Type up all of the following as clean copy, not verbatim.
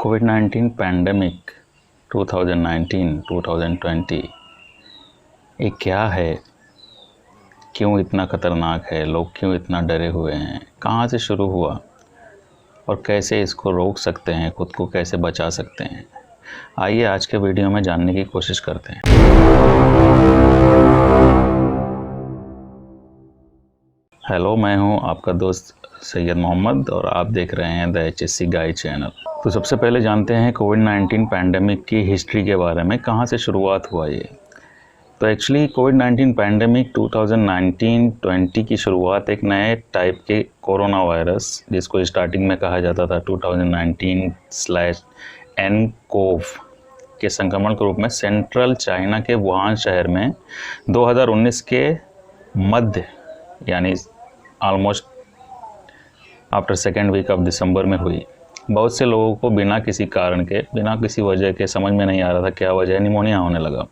कोविड-19 pandemic 2019-2020 ये क्या है? क्यों इतना ख़तरनाक है? लोग क्यों इतना डरे हुए हैं? कहाँ से शुरू हुआ और कैसे इसको रोक सकते हैं? खुद को कैसे बचा सकते हैं? आइए आज के वीडियो में जानने की कोशिश करते हैं। हेलो, मैं हूं आपका दोस्त सैयद मोहम्मद और आप देख रहे हैं द HSC गाइड चैनल। तो सबसे पहले जानते हैं कोविड-19 पैंडेमिक की हिस्ट्री के बारे में, कहां से शुरुआत हुआ ये। तो एक्चुअली कोविड-19 पैंडेमिक 2019-20 की शुरुआत एक नए टाइप के कोरोना वायरस, जिसको स्टार्टिंग में कहा जाता था 2019/nCoV के संक्रमण के रूप में सेंट्रल चाइना के वुहान शहर में 2019 के मध्य यानी almost after second week of December में हुई। बहुत से लोगों को बिना किसी कारण के, बिना किसी वजह के, समझ में नहीं आ रहा था क्या वजह है, निमोनिया होने लगा।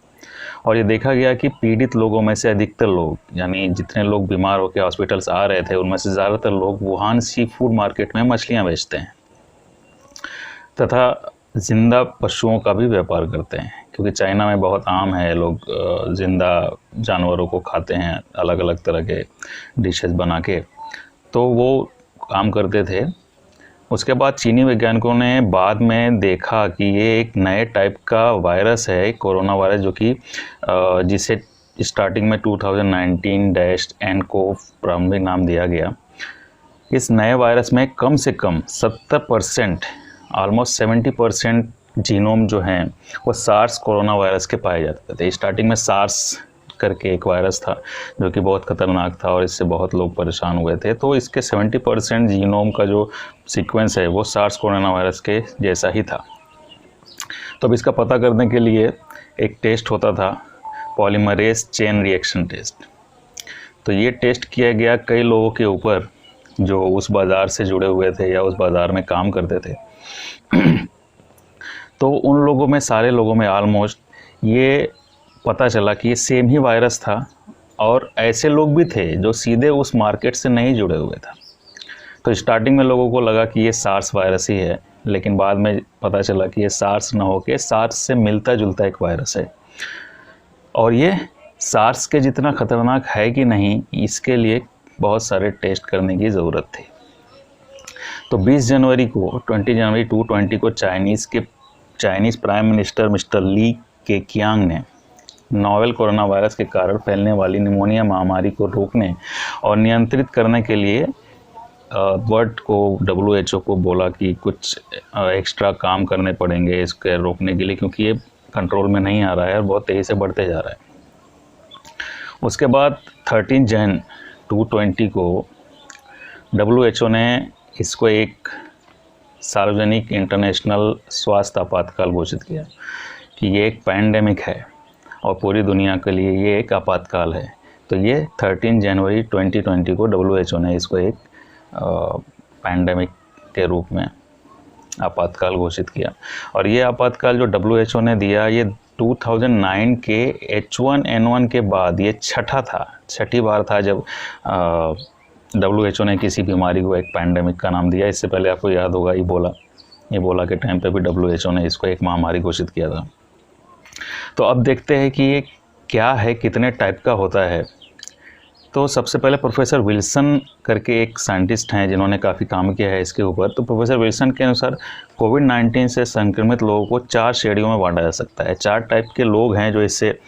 और ये देखा गया कि पीड़ित लोगों में से अधिकतर लोग, यानी जितने लोग बीमार होकर हॉस्पिटल्स आ रहे थे, उनमें से ज़्यादातर लोग वुहान सी फूड मार्केट में मछलियाँ बेचते हैं तथा ज़िंदा पशुओं का भी व्यापार करते हैं, क्योंकि चाइना में बहुत आम है, लोग ज़िंदा जानवरों को खाते हैं अलग अलग तरह के डिशेस बना के, तो वो काम करते थे। उसके बाद चीनी वैज्ञानिकों ने बाद में देखा कि ये एक नए टाइप का वायरस है, कोरोना वायरस, जो कि जिसे स्टार्टिंग में 2019-nCoV प्रारंभिक नाम दिया गया। इस नए वायरस में कम से कम 70%, ऑलमोस्ट 70% जीनोम जो हैं वो सार्स कोरोना वायरस के पाए जाते थे। स्टार्टिंग में सार्स करके एक वायरस था जो कि बहुत ख़तरनाक था और इससे बहुत लोग परेशान हुए थे। तो इसके 70% जीनोम का जो सीक्वेंस है वो सार्स कोरोना वायरस के जैसा ही था। तो अब इसका पता करने के लिए एक टेस्ट होता था, पॉलीमरेज चेन रिएक्शन टेस्ट। तो ये टेस्ट किया गया कई लोगों के ऊपर जो उस बाज़ार से जुड़े हुए थे या उस बाज़ार में काम करते थे। तो उन लोगों में, सारे लोगों में ऑलमोस्ट ये पता चला कि ये सेम ही वायरस था, और ऐसे लोग भी थे जो सीधे उस मार्केट से नहीं जुड़े हुए थे। तो स्टार्टिंग में लोगों को लगा कि ये सार्स वायरस ही है, लेकिन बाद में पता चला कि ये सार्स ना होके सार्स से मिलता जुलता एक वायरस है, और ये सार्स के जितना ख़तरनाक है कि नहीं, इसके लिए बहुत सारे टेस्ट करने की ज़रूरत थी। तो 20 जनवरी 2020 को Chinese prime minister mister Li Keqiang ने नोवेल कोरोना वायरस के कारण फैलने वाली निमोनिया महामारी को रोकने और नियंत्रित करने के लिए वर्ल्ड को, WHO को बोला कि कुछ एक्स्ट्रा काम करने पड़ेंगे इसके रोकने के लिए, क्योंकि ये कंट्रोल में नहीं आ रहा है और बहुत तेज़ी से बढ़ते जा रहा है। उसके बाद 13 जन 2020 को WHO ने इसको एक सार्वजनिक इंटरनेशनल स्वास्थ्य आपातकाल घोषित किया कि ये एक पैंडेमिक है और पूरी दुनिया के लिए ये एक आपातकाल है। तो ये 13 जनवरी 2020 को WHO ने इसको एक पैंडेमिक के रूप में आपातकाल घोषित किया। और ये आपातकाल जो WHO ने दिया, ये 2009 के H1N1 के बाद ये छठी बार था जब WHO ने किसी बीमारी को एक पैंडेमिक का नाम दिया। इससे पहले आपको याद होगा इबोला के टाइम पे भी WHO ने इसको एक महामारी घोषित किया था। तो अब देखते हैं कि ये क्या है, कितने टाइप का होता है। तो सबसे पहले प्रोफेसर विल्सन करके एक साइंटिस्ट हैं जिन्होंने काफ़ी काम किया है इसके ऊपर। तो प्रोफेसर विल्सन के अनुसार कोविड-19 से संक्रमित लोगों को 4 श्रेणियों में बांटा जा सकता है। 4 टाइप के लोग हैं जो इससे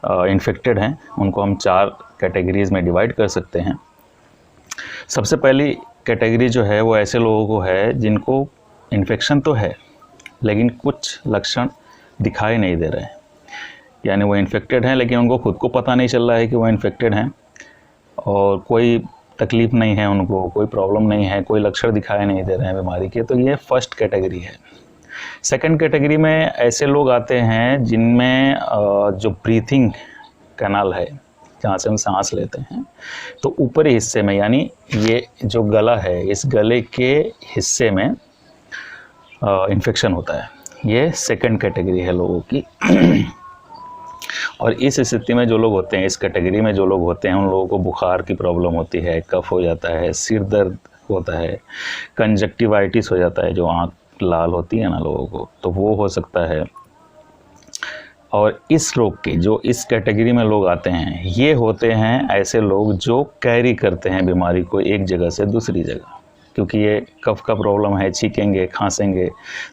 इन्फेक्टेड हैं, उनको हम 4 कैटेगरीज़ में डिवाइड कर सकते हैं। सबसे पहली कैटेगरी जो है वो ऐसे लोगों को है जिनको इन्फेक्शन तो है लेकिन कुछ लक्षण दिखाई नहीं दे रहे हैं, यानी वो इन्फेक्टेड हैं लेकिन उनको खुद को पता नहीं चल रहा है कि वो इन्फेक्टेड हैं और कोई तकलीफ़ नहीं है, उनको कोई प्रॉब्लम नहीं है, कोई लक्षण दिखाई नहीं दे रहे हैं बीमारी के। तो ये फर्स्ट कैटेगरी है। सेकंड कैटेगरी में ऐसे लोग आते हैं जिनमें जो ब्रीथिंग कैनाल है, जहाँ से हम सांस लेते हैं, तो ऊपरी हिस्से में, यानी ये जो गला है, इस गले के हिस्से में इन्फेक्शन होता है। ये सेकंड कैटेगरी है लोगों की। और इस स्थिति में जो लोग होते हैं, इस कैटेगरी में जो लोग होते हैं, उन लोगों को बुखार की प्रॉब्लम होती है, कफ हो जाता है, सिर दर्द होता है, कंजक्टिवाइटिस हो जाता है, जो आँख लाल होती है ना लोगों को, तो वो हो सकता है। और इस रोग के जो इस कैटेगरी में लोग आते हैं, ये होते हैं ऐसे लोग जो कैरी करते हैं बीमारी को एक जगह से दूसरी जगह, क्योंकि ये कफ का प्रॉब्लम है, छींकेंगे खांसेंगे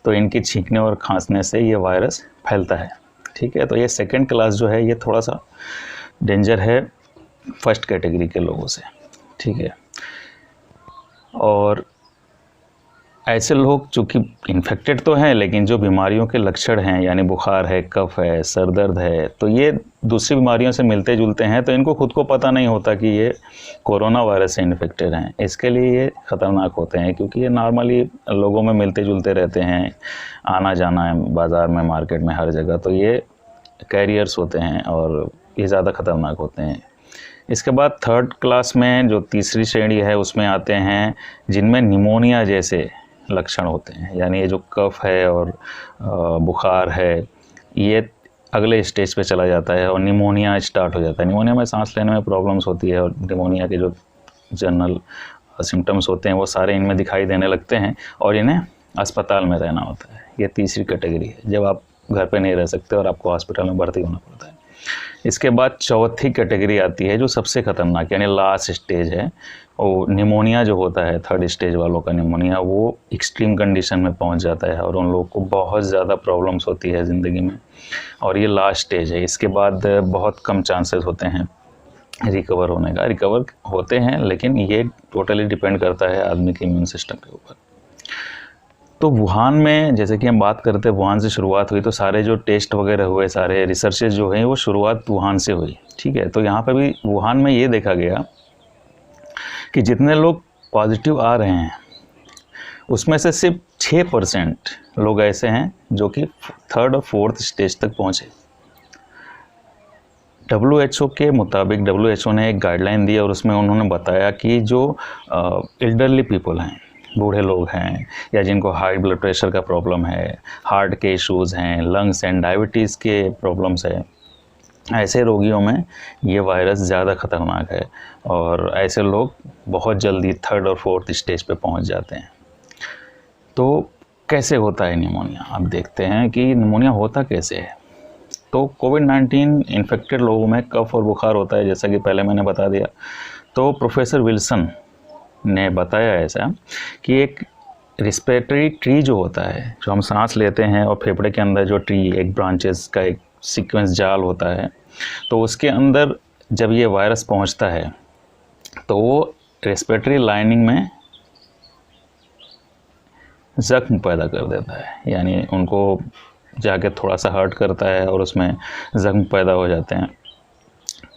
तो इनकी छींकने और खांसने से ये वायरस फैलता है। ठीक है, तो ये सेकंड क्लास जो है ये थोड़ा सा डेंजर है फर्स्ट कैटेगरी के लोगों से। ठीक है, और ऐसे लोग चूँकि इन्फेक्टेड तो हैं, लेकिन जो बीमारियों के लक्षण हैं, यानी बुखार है, कफ है, सर दर्द है, तो ये दूसरी बीमारियों से मिलते जुलते हैं, तो इनको खुद को पता नहीं होता कि ये कोरोना वायरस से इन्फेक्टेड हैं। इसके लिए ये ख़तरनाक होते हैं, क्योंकि ये नॉर्मली लोगों में मिलते जुलते रहते हैं, आना जाना है बाज़ार में, मार्केट में, हर जगह, तो ये कैरियर्स होते हैं और ये ज़्यादा ख़तरनाक होते हैं। इसके बाद थर्ड क्लास में जो तीसरी श्रेणी है उसमें आते हैं जिनमें निमोनिया जैसे लक्षण होते हैं, यानी ये जो कफ है और बुखार है, ये अगले स्टेज पे चला जाता है और निमोनिया स्टार्ट हो जाता है। निमोनिया में सांस लेने में प्रॉब्लम्स होती है और निमोनिया के जो जनरल सिम्टम्स होते हैं वो सारे इनमें दिखाई देने लगते हैं और इन्हें अस्पताल में रहना होता है। ये तीसरी कैटेगरी है, जब आप घर पे नहीं रह सकते और आपको हॉस्पिटल में भर्ती होना पड़ता है। इसके बाद चौथी कैटेगरी आती है जो सबसे ख़तरनाक, यानी लास्ट स्टेज है। और निमोनिया जो होता है, थर्ड स्टेज वालों का निमोनिया, वो एक्सट्रीम कंडीशन में पहुंच जाता है और उन लोगों को बहुत ज़्यादा प्रॉब्लम्स होती है ज़िंदगी में, और ये लास्ट स्टेज है। इसके बाद बहुत कम चांसेस होते हैं रिकवर होने का। रिकवर होते हैं, लेकिन ये टोटली डिपेंड करता है आदमी के इम्यून सिस्टम के ऊपर। तो वुहान में, जैसे कि हम बात करते हैं, वुहान से शुरुआत हुई, तो सारे जो टेस्ट वगैरह हुए, सारे रिसर्चेज जो हैं वो शुरुआत वुहान से हुई। ठीक है, तो यहाँ पर भी वुहान में ये देखा गया कि जितने लोग पॉजिटिव आ रहे हैं उसमें से सिर्फ 6% लोग ऐसे हैं जो कि थर्ड और फोर्थ स्टेज तक पहुँचे। WHO के मुताबिक, WHO ने एक गाइडलाइन दी और उसमें उन्होंने बताया कि जो एल्डरली पीपल हैं, बूढ़े लोग हैं, या जिनको हाई ब्लड प्रेशर का प्रॉब्लम है, हार्ट के इश्यूज़ हैं, लंग्स एंड डायबिटीज़ के प्रॉब्लम्स है, ऐसे रोगियों में ये वायरस ज़्यादा ख़तरनाक है और ऐसे लोग बहुत जल्दी थर्ड और फोर्थ स्टेज पे पहुंच जाते हैं। तो कैसे होता है निमोनिया? अब देखते हैं कि निमोनिया होता कैसे है। तो कोविड-19 इन्फेक्टेड लोगों में कफ और बुखार होता है, जैसा कि पहले मैंने बता दिया। तो प्रोफेसर विल्सन ने बताया ऐसा कि एक रिस्पिरेटरी ट्री जो होता है, जो हम सांस लेते हैं और फेफड़े के अंदर जो ट्री, एक ब्रांचेस का एक सीक्वेंस जाल होता है, तो उसके अंदर जब ये वायरस पहुंचता है तो वो रेस्पिरेटरी लाइनिंग में ज़ख्म पैदा कर देता है, यानी उनको जाके थोड़ा सा हर्ट करता है और उसमें ज़ख्म पैदा हो जाते हैं।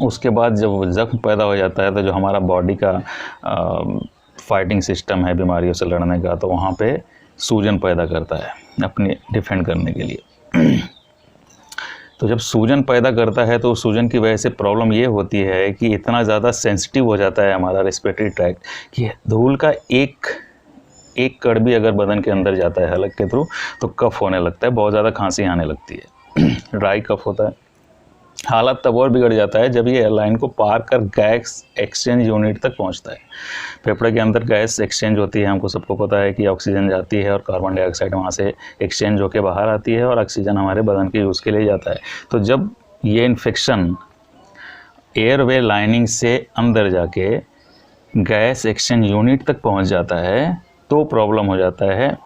उसके बाद जब ज़ख्म पैदा हो जाता है तो जो हमारा बॉडी का फाइटिंग सिस्टम है बीमारियों से लड़ने का, तो वहाँ पे सूजन पैदा करता है अपने डिफेंड करने के लिए। तो जब सूजन पैदा करता है तो सूजन की वजह से प्रॉब्लम ये होती है कि इतना ज़्यादा सेंसिटिव हो जाता है हमारा रेस्पिरेटरी ट्रैक्ट कि धूल का एक कण भी अगर बदन के अंदर जाता है हलक के थ्रू तो कफ होने लगता है, बहुत ज़्यादा खांसी आने लगती है, ड्राई कफ होता है। हालत तब और बिगड़ जाता है जब ये लाइन को पार कर गैस एक्सचेंज यूनिट तक पहुंचता है। फेफड़े के अंदर गैस एक्सचेंज होती है, हमको सबको पता है कि ऑक्सीजन जाती है और कार्बन डाइऑक्साइड वहाँ से एक्सचेंज होकर बाहर आती है और ऑक्सीजन हमारे बदन के यूज़ के लिए जाता है। तो जब ये इन्फेक्शन एयरवे लाइनिंग से अंदर जाके गैस एक्सचेंज यूनिट तक पहुँच जाता है तो प्रॉब्लम हो जाता है,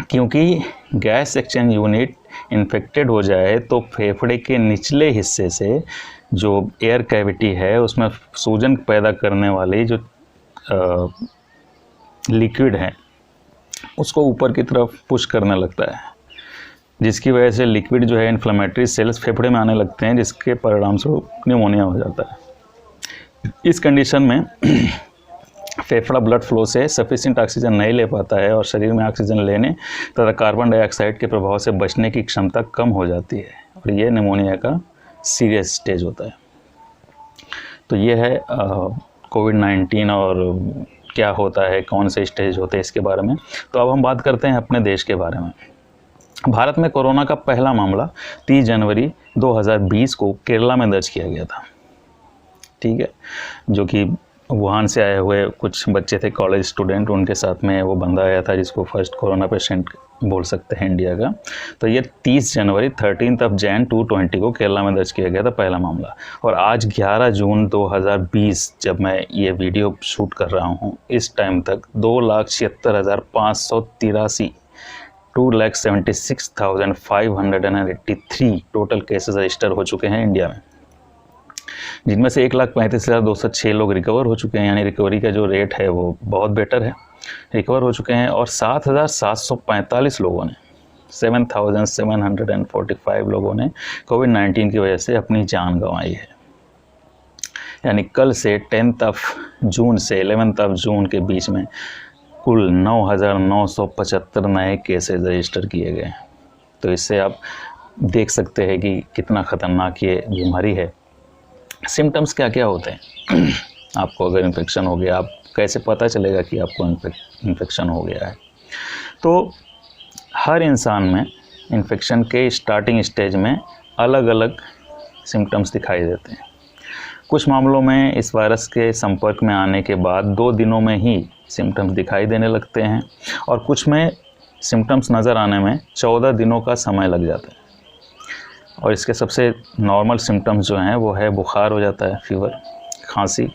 क्योंकि गैस एक्सचेंज यूनिट इन्फेक्टेड हो जाए तो फेफड़े के निचले हिस्से से जो एयर कैविटी है उसमें सूजन पैदा करने वाली जो लिक्विड है उसको ऊपर की तरफ पुश करने लगता है, जिसकी वजह से लिक्विड जो है इन्फ्लेमेटरी सेल्स फेफड़े में आने लगते हैं, जिसके परिणाम स्वरूप निमोनिया हो जाता है। इस कंडीशन में फेफड़ा ब्लड फ्लो से सफिशिएंट ऑक्सीजन नहीं ले पाता है और शरीर में ऑक्सीजन लेने तथा कार्बन डाइऑक्साइड के प्रभाव से बचने की क्षमता कम हो जाती है और ये निमोनिया का सीरियस स्टेज होता है। तो ये है कोविड-19 और क्या होता है, कौन से स्टेज होते हैं, इसके बारे में। तो अब हम बात करते हैं अपने देश के बारे में। भारत में कोरोना का पहला मामला 30 जनवरी 2020 को केरला में दर्ज किया गया था। ठीक है, जो कि वुहान से आए हुए कुछ बच्चे थे, कॉलेज स्टूडेंट, उनके साथ में वो बंदा आया था जिसको फर्स्ट कोरोना पेशेंट बोल सकते हैं इंडिया का। तो ये 30 जनवरी 13 जैन 2020 को केरला में दर्ज किया गया था पहला मामला। और आज 11 जून 2020 जब मैं ये वीडियो शूट कर रहा हूँ, इस टाइम तक 2,76,583 2,76,583 टोटल केसेस रजिस्टर हो चुके हैं इंडिया में, जिनमें से 1,35,206 लोग रिकवर हो चुके हैं। यानी रिकवरी का जो रेट है वो बहुत बेटर है, रिकवर हो चुके हैं। और 7,745 लोगों ने 7,745 लोगों ने कोविड-19 की वजह से अपनी जान गंवाई है। यानी कल से 10 जून से 11 जून के बीच में कुल 9,975 नए केसेस रजिस्टर किए गए। तो इससे आप देख सकते हैं कि कितना ख़तरनाक ये बीमारी है। सिम्टम्स क्या क्या होते हैं आपको अगर इन्फेक्शन हो गया, आप कैसे पता चलेगा कि आपको इन्फेक्शन हो गया है? तो हर इंसान में इन्फेक्शन के स्टार्टिंग स्टेज में अलग अलग सिम्टम्स दिखाई देते हैं। कुछ मामलों में इस वायरस के संपर्क में आने के बाद 2 दिनों में ही सिम्टम्स दिखाई देने लगते हैं, और कुछ में सिम्टम्स नज़र आने में 14 दिनों का समय लग जाता है। और इसके सबसे नॉर्मल सिम्टम्स जो हैं वो है बुखार हो जाता है, फीवर, खांसी,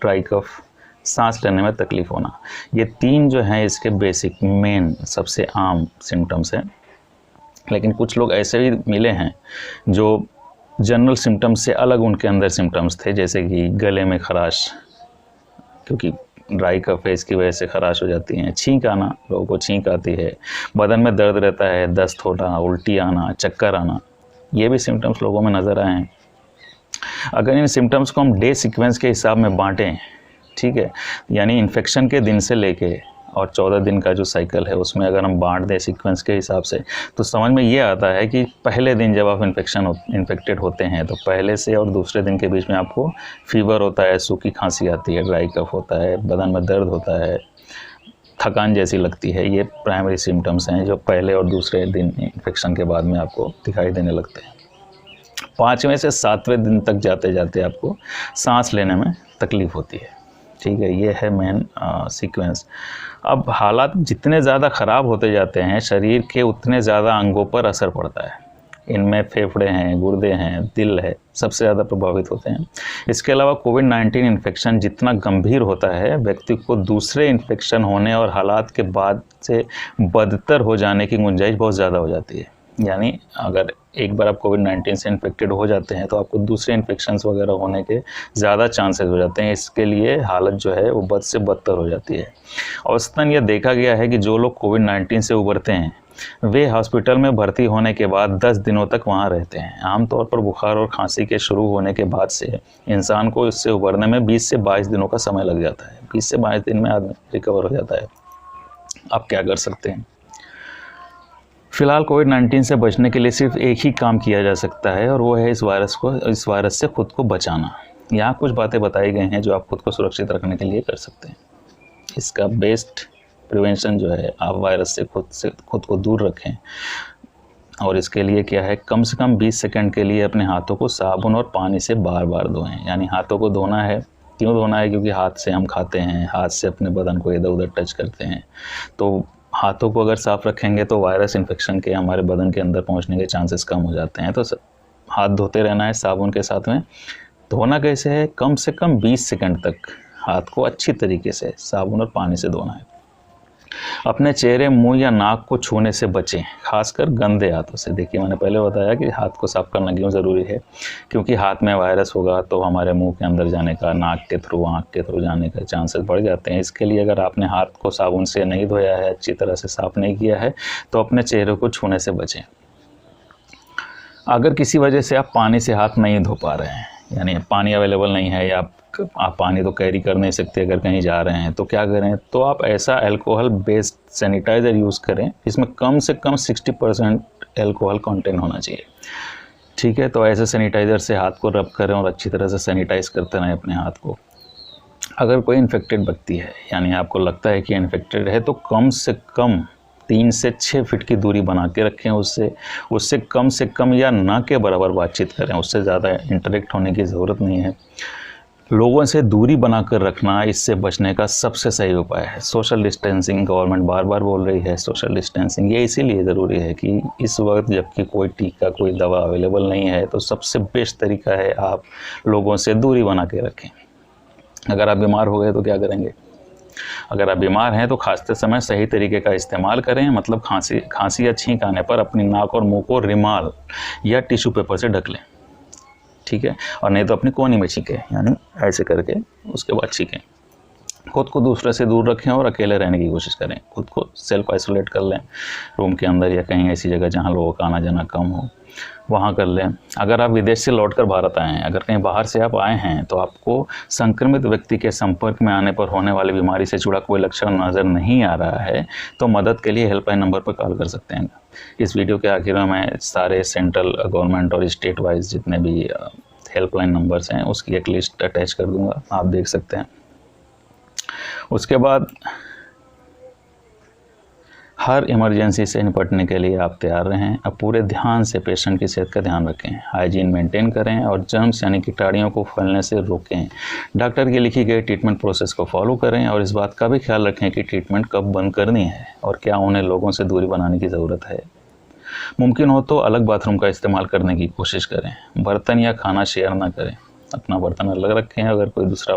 ड्राई कफ, सांस लेने में तकलीफ़ होना। ये 3 जो हैं इसके बेसिक मेन सबसे आम सिम्टम्स हैं। लेकिन कुछ लोग ऐसे भी मिले हैं जो जनरल सिम्टम्स से अलग उनके अंदर सिम्टम्स थे, जैसे कि गले में खराश, क्योंकि ड्राई कफ है इसकी वजह से खराश हो जाती हैं, छींक आना, लोगों को छींक आती है, बदन में दर्द रहता है, दस्त होना, उल्टी आना, चक्कर आना, ये भी सिम्टम्स लोगों में नज़र आए हैं। अगर इन सिम्टम्स को हम डे सीक्वेंस के हिसाब में बांटें, ठीक है, यानी इन्फेक्शन के दिन से लेके और 14 दिन का जो साइकिल है उसमें अगर हम बांट दें सीक्वेंस के हिसाब से, तो समझ में ये आता है कि पहले दिन जब आप इन्फेक्टेड होते हैं तो पहले से और दूसरे दिन के बीच में आपको फीवर होता है, सूखी खांसी आती है, ड्राई कफ होता है, बदन में दर्द होता है, थकान जैसी लगती है। ये प्राइमरी सिम्टम्स हैं जो पहले और दूसरे दिन इन्फेक्शन के बाद में आपको दिखाई देने लगते हैं। 5वें से 7वें दिन तक जाते जाते आपको सांस लेने में तकलीफ़ होती है, ठीक है, ये है मेन सीक्वेंस। अब हालात जितने ज़्यादा ख़राब होते जाते हैं, शरीर के उतने ज़्यादा अंगों पर असर पड़ता है। इनमें फेफड़े हैं, गुर्दे हैं, दिल है, सबसे ज़्यादा प्रभावित होते हैं। इसके अलावा कोविड-19 इन्फेक्शन जितना गंभीर होता है, व्यक्ति को दूसरे इन्फेक्शन होने और हालात के बाद से बदतर हो जाने की गुंजाइश बहुत ज़्यादा हो जाती है। यानी अगर एक बार आप कोविड-19 से इन्फेक्टेड हो जाते हैं तो आपको दूसरे इन्फेक्शंस वगैरह होने के ज़्यादा चांसेस हो जाते हैं। इसके लिए हालत जो है वो बद से बदतर हो जाती है। औसतन यह देखा गया है कि जो लोग कोविड-19 से उबरते हैं वे हॉस्पिटल में भर्ती होने के बाद 10 दिनों तक वहाँ रहते हैं। आमतौर पर बुखार और खांसी के शुरू होने के बाद से इंसान को इससे उबरने में 20 से 22 दिनों का समय लग जाता है। 20 से 22 दिन में आदमी रिकवर हो जाता है। आप क्या कर सकते हैं? फ़िलहाल कोविड-19 से बचने के लिए सिर्फ एक ही काम किया जा सकता है, और वो है इस वायरस से खुद को बचाना। यहाँ कुछ बातें बताई गई हैं जो आप खुद को सुरक्षित रखने के लिए कर सकते हैं। इसका बेस्ट प्रिवेंशन जो है, आप वायरस से खुद को दूर रखें। और इसके लिए क्या है, कम से कम 20 सेकंड के लिए अपने हाथों को साबुन और पानी से बार बार धोएं। यानी हाथों को धोना है, क्यों धोना है? क्योंकि हाथ से हम खाते हैं, हाथ से अपने बदन को इधर उधर टच करते हैं। तो हाथों को अगर साफ़ रखेंगे तो वायरस इन्फेक्शन के हमारे बदन के अंदर पहुंचने के चांसेस कम हो जाते हैं। तो हाथ धोते रहना है साबुन के साथ में। धोना कैसे है? कम से कम 20 सेकंड तक हाथ को अच्छी तरीके से साबुन और पानी से धोना है। अपने चेहरे, मुंह या नाक को छूने से बचें, खासकर गंदे हाथों से। देखिए, मैंने पहले बताया कि हाथ को साफ़ करना क्यों ज़रूरी है, क्योंकि हाथ में वायरस होगा तो हमारे मुंह के अंदर जाने का, नाक के थ्रू, आँख के थ्रू जाने का चांसेस बढ़ जाते हैं। इसके लिए अगर आपने हाथ को साबुन से नहीं धोया है, अच्छी तरह से साफ़ नहीं किया है, तो अपने चेहरे को छूने से बचें। अगर किसी वजह से आप पानी से हाथ नहीं धो पा रहे हैं, यानी पानी अवेलेबल नहीं है, या आप पानी तो कैरी कर नहीं सकते अगर कहीं जा रहे हैं, तो क्या करें? तो आप ऐसा अल्कोहल बेस्ड सैनिटाइज़र यूज़ करें जिसमें कम से कम 60% अल्कोहल कंटेंट होना चाहिए, ठीक है। तो ऐसे सैनिटाइज़र से हाथ को रब करें और अच्छी तरह से सैनिटाइज़ करते रहें अपने हाथ को। अगर कोई इन्फेक्टेड व्यक्ति है, यानी आपको लगता है कि इन्फेक्टेड है, तो कम से कम 3 से 6 फीट की दूरी बना के रखें उससे कम से कम या ना के बराबर बातचीत करें। उससे ज़्यादा इंटरेक्ट होने की ज़रूरत नहीं है। लोगों से दूरी बनाकर रखना इससे बचने का सबसे सही उपाय है। सोशल डिस्टेंसिंग गवर्नमेंट बार बार बोल रही है, सोशल डिस्टेंसिंग ये इसीलिए ज़रूरी है कि इस वक्त जबकि कोई टीका कोई दवा अवेलेबल नहीं है, तो सबसे बेस्ट तरीका है आप लोगों से दूरी बना के रखें। अगर आप बीमार हो गए तो क्या करेंगे? अगर आप बीमार हैं तो खांसते समय सही तरीके का इस्तेमाल करें, मतलब खांसी या छींक आने पर अपनी नाक और मुंह को रुमाल या टिश्यू पेपर से ढक लें, ठीक है। और नहीं तो अपनी कोहनी में छींकें, यानी ऐसे करके उसके बाद छींकें। खुद को दूसरे से दूर रखें और अकेले रहने की कोशिश करें। खुद को सेल्फ आइसोलेट कर लें, रूम के अंदर या कहीं ऐसी जगह जहां लोगों का आना जाना कम हो, वहाँ कर लें। अगर आप विदेश से लौटकर भारत आए हैं, अगर कहीं बाहर से आप आए हैं, तो आपको संक्रमित व्यक्ति के संपर्क में आने पर होने वाली बीमारी से जुड़ा कोई लक्षण नज़र नहीं आ रहा है, तो मदद के लिए हेल्पलाइन नंबर पर कॉल कर सकते हैं। इस वीडियो के आखिर में मैं सारे सेंट्रल गवर्नमेंट और स्टेट वाइज जितने भी हेल्पलाइन नंबर्स हैं उसकी एक लिस्ट अटैच कर दूंगा, आप देख सकते हैं। उसके बाद हर इमरजेंसी से निपटने के लिए आप तैयार रहें। अब पूरे ध्यान से पेशेंट की सेहत का ध्यान रखें, हाइजीन मेंटेन करें और जर्म्स यानी कीटाणुओं को फैलने से रोकें। डॉक्टर की लिखी गई ट्रीटमेंट प्रोसेस को फॉलो करें और इस बात का भी ख्याल रखें कि ट्रीटमेंट कब बंद करनी है और क्या उन्हें लोगों से दूरी बनाने की ज़रूरत है। मुमकिन हो तो अलग बाथरूम का इस्तेमाल करने की कोशिश करें। बर्तन या खाना शेयर ना करें, अपना बर्तन अलग रखें। अगर कोई दूसरा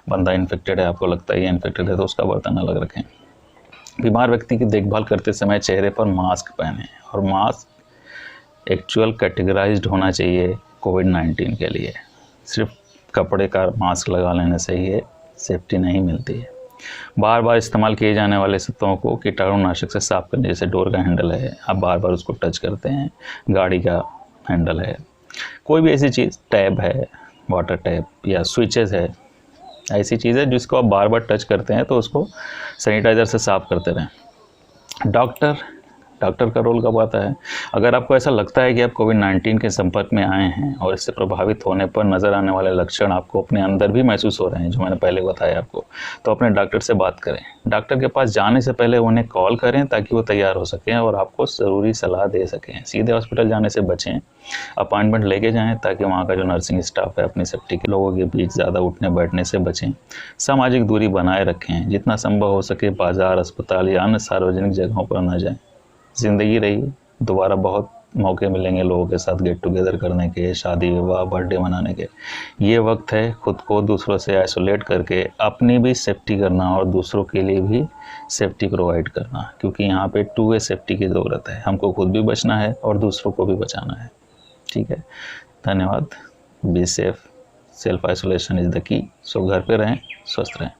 बंदा इन्फेक्टेड है, आपको लगता है ये इन्फेक्टेड है, तो उसका बर्तन अलग रखें। बीमार व्यक्ति की देखभाल करते समय चेहरे पर मास्क पहनें और मास्क एक्चुअल कैटेगराइज्ड होना चाहिए कोविड-19 के लिए। सिर्फ कपड़े का मास्क लगा लेने से ही सेफ्टी नहीं मिलती है। बार बार इस्तेमाल किए जाने वाले सतहों को कीटाणुनाशक से साफ करने, जैसे डोर का हैंडल है, आप बार बार उसको टच करते हैं, गाड़ी का हैंडल है, कोई भी ऐसी चीज़, टैब है, वाटर टैप या स्विचेस है, ऐसी चीज़ है जिसको आप बार बार टच करते हैं तो उसको सैनिटाइज़र से साफ़ करते रहें। डॉक्टर का रोल कब आता है? अगर आपको ऐसा लगता है कि आप कोविड-19 के संपर्क में आए हैं और इससे प्रभावित होने पर नज़र आने वाले लक्षण आपको अपने अंदर भी महसूस हो रहे हैं, जो मैंने पहले बताया आपको, तो अपने डॉक्टर से बात करें। डॉक्टर के पास जाने से पहले उन्हें कॉल करें ताकि वो तैयार हो सकें और आपको ज़रूरी सलाह दे सकें। सीधे हॉस्पिटल जाने से बचें, अपॉइंटमेंट लेके जाएँ ताकि वहाँ का जो नर्सिंग स्टाफ है अपनी सेफ्टी के लोगों के बीच ज़्यादा उठने बैठने से बचें। सामाजिक दूरी बनाए रखें, जितना संभव हो सके बाज़ार, अस्पताल या अन्य सार्वजनिक जगहों पर न जाएँ। ज़िंदगी रही, दोबारा बहुत मौके मिलेंगे लोगों के साथ गेट टुगेदर करने के, शादी विवाह, बर्थडे मनाने के। ये वक्त है खुद को दूसरों से आइसोलेट करके अपनी भी सेफ्टी करना और दूसरों के लिए भी सेफ्टी प्रोवाइड करना, क्योंकि यहाँ पे 2 वे सेफ्टी की ज़रूरत है। हमको खुद भी बचना है और दूसरों को भी बचाना है, ठीक है। धन्यवाद। Be safe, self isolation is the key. So घर पे रहें, स्वस्थ रहें।